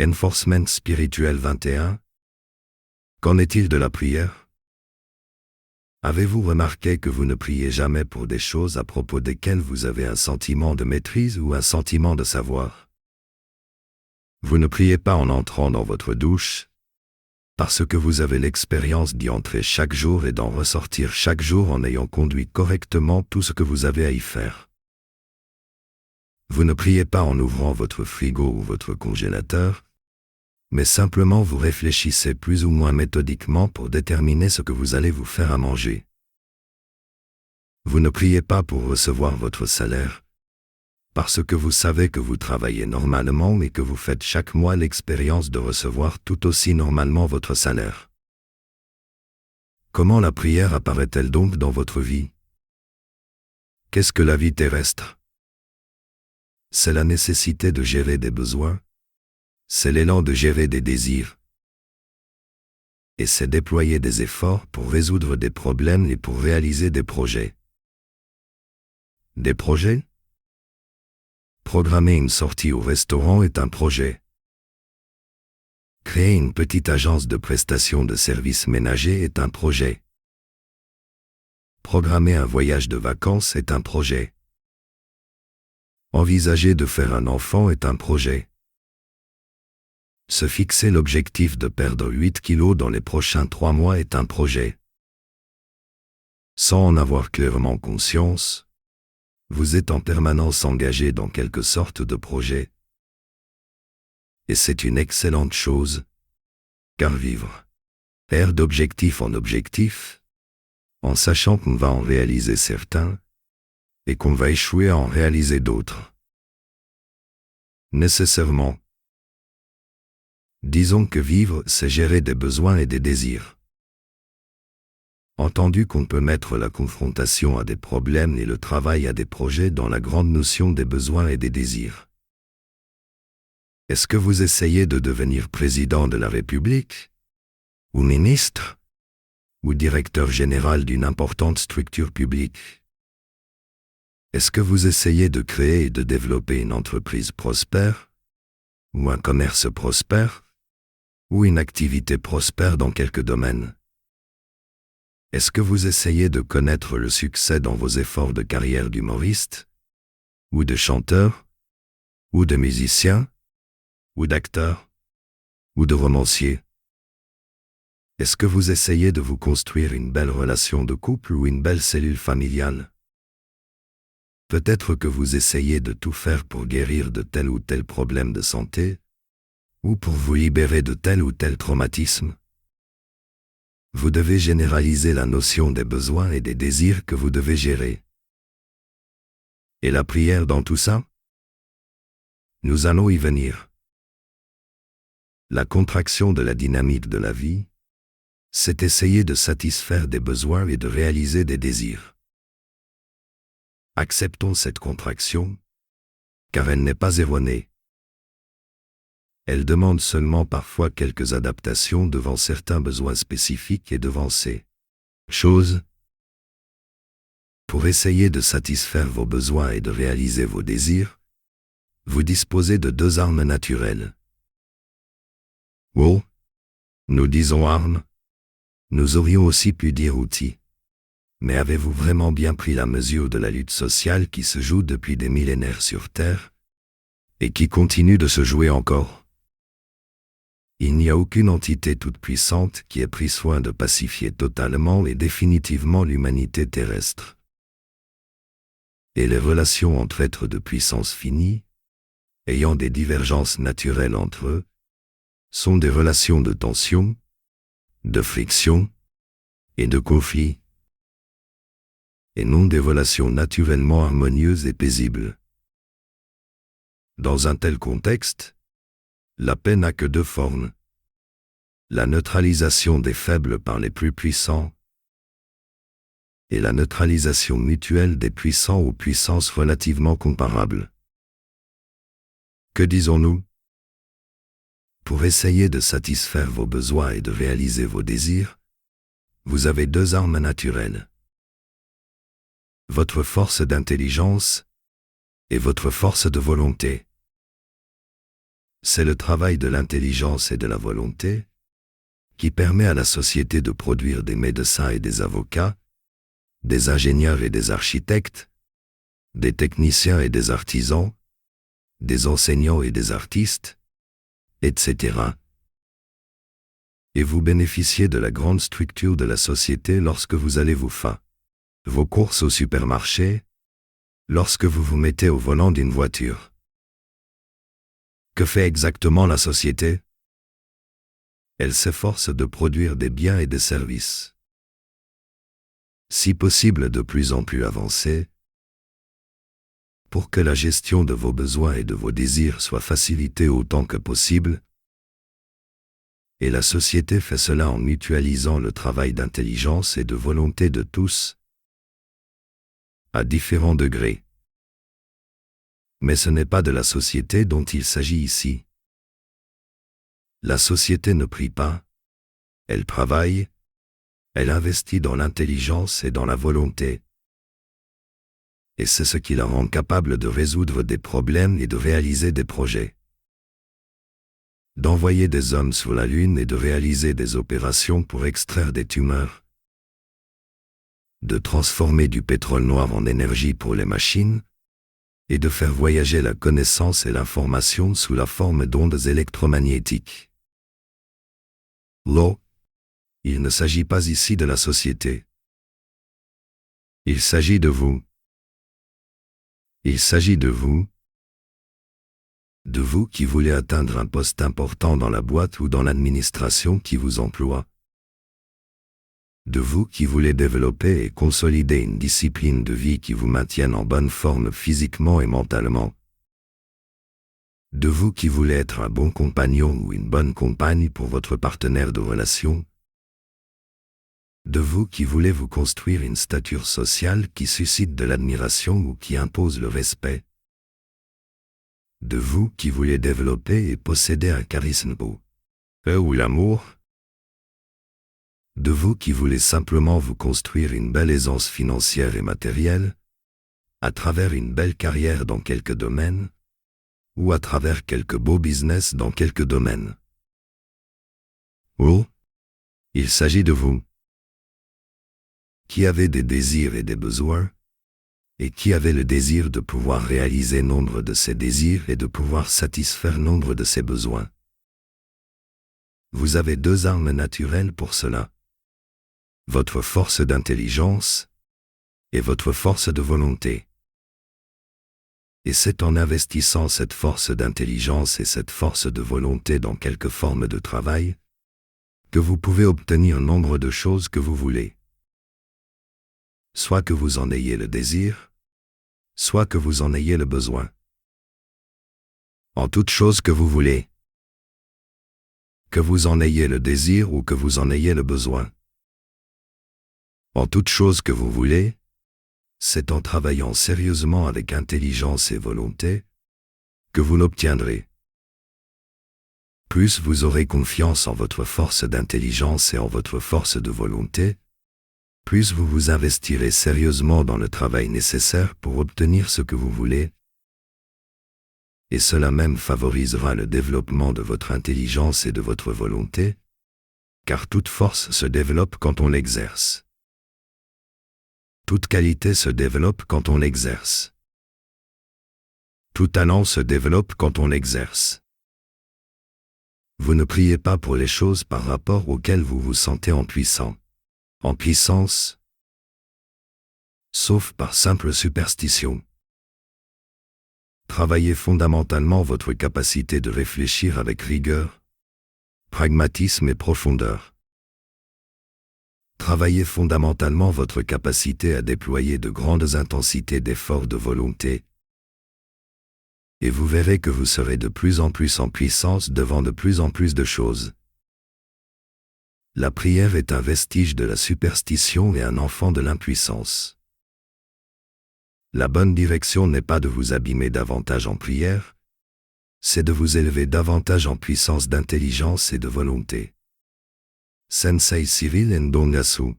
Enforcement spirituel 21. Qu'en est-il de la prière? Avez-vous remarqué que vous ne priez jamais pour des choses à propos desquelles vous avez un sentiment de maîtrise ou un sentiment de savoir? Vous ne priez pas en entrant dans votre douche, parce que vous avez l'expérience d'y entrer chaque jour et d'en ressortir chaque jour en ayant conduit correctement tout ce que vous avez à y faire. Vous ne priez pas en ouvrant votre frigo ou votre congélateur, mais simplement vous réfléchissez plus ou moins méthodiquement pour déterminer ce que vous allez vous faire à manger. Vous ne priez pas pour recevoir votre salaire, parce que vous savez que vous travaillez normalement et que vous faites chaque mois l'expérience de recevoir tout aussi normalement votre salaire. Comment la prière apparaît-elle donc dans votre vie? Qu'est-ce que la vie terrestre? C'est la nécessité de gérer des besoins, c'est l'élan de gérer des désirs, et c'est déployer des efforts pour résoudre des problèmes et pour réaliser des projets. Des projets? Programmer une sortie au restaurant est un projet. Créer une petite agence de prestation de services ménagers est un projet. Programmer un voyage de vacances est un projet. Envisager de faire un enfant est un projet. Se fixer l'objectif de perdre 8 kilos dans les prochains 3 mois est un projet. Sans en avoir clairement conscience, vous êtes en permanence engagé dans quelque sorte de projet. Et c'est une excellente chose, car vivre erre d'objectif en objectif, en sachant qu'on va en réaliser certains, et qu'on va échouer à en réaliser d'autres. Nécessairement. Disons que vivre, c'est gérer des besoins et des désirs. Entendu qu'on peut mettre la confrontation à des problèmes et le travail à des projets dans la grande notion des besoins et des désirs. Est-ce que vous essayez de devenir président de la République? Ou ministre? Ou directeur général d'une importante structure publique? Est-ce que vous essayez de créer et de développer une entreprise prospère? Ou un commerce prospère? Ou une activité prospère dans quelque domaine? Est-ce que vous essayez de connaître le succès dans vos efforts de carrière d'humoriste? Ou de chanteur? Ou de musicien? Ou d'acteur? Ou de romancier? Est-ce que vous essayez de vous construire une belle relation de couple ou une belle cellule familiale? Peut-être que vous essayez de tout faire pour guérir de tel ou tel problème de santé, ou pour vous libérer de tel ou tel traumatisme. Vous devez généraliser la notion des besoins et des désirs que vous devez gérer. Et la prière dans tout ça? Nous allons y venir. La contraction de la dynamique de la vie, c'est essayer de satisfaire des besoins et de réaliser des désirs. Acceptons cette contraction, car elle n'est pas erronée. Elle demande seulement parfois quelques adaptations devant certains besoins spécifiques et devant ces choses. Pour essayer de satisfaire vos besoins et de réaliser vos désirs, vous disposez de 2 armes naturelles. Oh, nous disons armes, nous aurions aussi pu dire outils. Mais avez-vous vraiment bien pris la mesure de la lutte sociale qui se joue depuis des millénaires sur Terre, et qui continue de se jouer encore? Il n'y a aucune entité toute-puissante qui ait pris soin de pacifier totalement et définitivement l'humanité terrestre. Et les relations entre êtres de puissance finie, ayant des divergences naturelles entre eux, sont des relations de tension, de friction et de conflit, et non des relations naturellement harmonieuses et paisibles. Dans un tel contexte, la paix n'a que 2 formes. La neutralisation des faibles par les plus puissants et la neutralisation mutuelle des puissants aux puissances relativement comparables. Que disons-nous? Pour essayer de satisfaire vos besoins et de réaliser vos désirs, vous avez 2 armes naturelles. Votre force d'intelligence et votre force de volonté. C'est le travail de l'intelligence et de la volonté qui permet à la société de produire des médecins et des avocats, des ingénieurs et des architectes, des techniciens et des artisans, des enseignants et des artistes, etc. Et vous bénéficiez de la grande structure de la société lorsque vous allez vous faire vos courses au supermarché, lorsque vous vous mettez au volant d'une voiture. Que fait exactement la société? Elle s'efforce de produire des biens et des services, si possible de plus en plus avancés, pour que la gestion de vos besoins et de vos désirs soit facilitée autant que possible, et la société fait cela en mutualisant le travail d'intelligence et de volonté de tous, à différents degrés. Mais ce n'est pas de la société dont il s'agit ici. La société ne prie pas, elle travaille, elle investit dans l'intelligence et dans la volonté. Et c'est ce qui la rend capable de résoudre des problèmes et de réaliser des projets. D'envoyer des hommes sur la Lune et de réaliser des opérations pour extraire des tumeurs. De transformer du pétrole noir en énergie pour les machines, et de faire voyager la connaissance et l'information sous la forme d'ondes électromagnétiques. Il ne s'agit pas ici de la société. Il s'agit de vous. Il s'agit de vous. De vous qui voulez atteindre un poste important dans la boîte ou dans l'administration qui vous emploie. De vous qui voulez développer et consolider une discipline de vie qui vous maintienne en bonne forme physiquement et mentalement. De vous qui voulez être un bon compagnon ou une bonne compagne pour votre partenaire de relation. De vous qui voulez vous construire une stature sociale qui suscite de l'admiration ou qui impose le respect. De vous qui voulez développer et posséder un charisme beau, ou l'amour. De vous qui voulez simplement vous construire une belle aisance financière et matérielle, à travers une belle carrière dans quelques domaines, ou à travers quelques beaux business dans quelques domaines. Il s'agit de vous, qui avez des désirs et des besoins, et qui avez le désir de pouvoir réaliser nombre de ces désirs et de pouvoir satisfaire nombre de ces besoins. Vous avez deux armes naturelles pour cela. Votre force d'intelligence et votre force de volonté. Et c'est en investissant cette force d'intelligence et cette force de volonté dans quelque forme de travail que vous pouvez obtenir nombre de choses que vous voulez. Soit que vous en ayez le désir, soit que vous en ayez le besoin. En toute chose que vous voulez. Que vous en ayez le désir ou que vous en ayez le besoin. En toute chose que vous voulez, c'est en travaillant sérieusement avec intelligence et volonté que vous l'obtiendrez. Plus vous aurez confiance en votre force d'intelligence et en votre force de volonté, plus vous vous investirez sérieusement dans le travail nécessaire pour obtenir ce que vous voulez, et cela même favorisera le développement de votre intelligence et de votre volonté, car toute force se développe quand on l'exerce. Toute qualité se développe quand on l'exerce. Tout talent se développe quand on l'exerce. Vous ne priez pas pour les choses par rapport auxquelles vous vous sentez en puissance, sauf par simple superstition. Travaillez fondamentalement votre capacité de réfléchir avec rigueur, pragmatisme et profondeur. Travaillez fondamentalement votre capacité à déployer de grandes intensités d'efforts de volonté, et vous verrez que vous serez de plus en plus en puissance devant de plus en plus de choses. La prière est un vestige de la superstition et un enfant de l'impuissance. La bonne direction n'est pas de vous abîmer davantage en prière, c'est de vous élever davantage en puissance d'intelligence et de volonté. Sensei Cyril Ndongasu.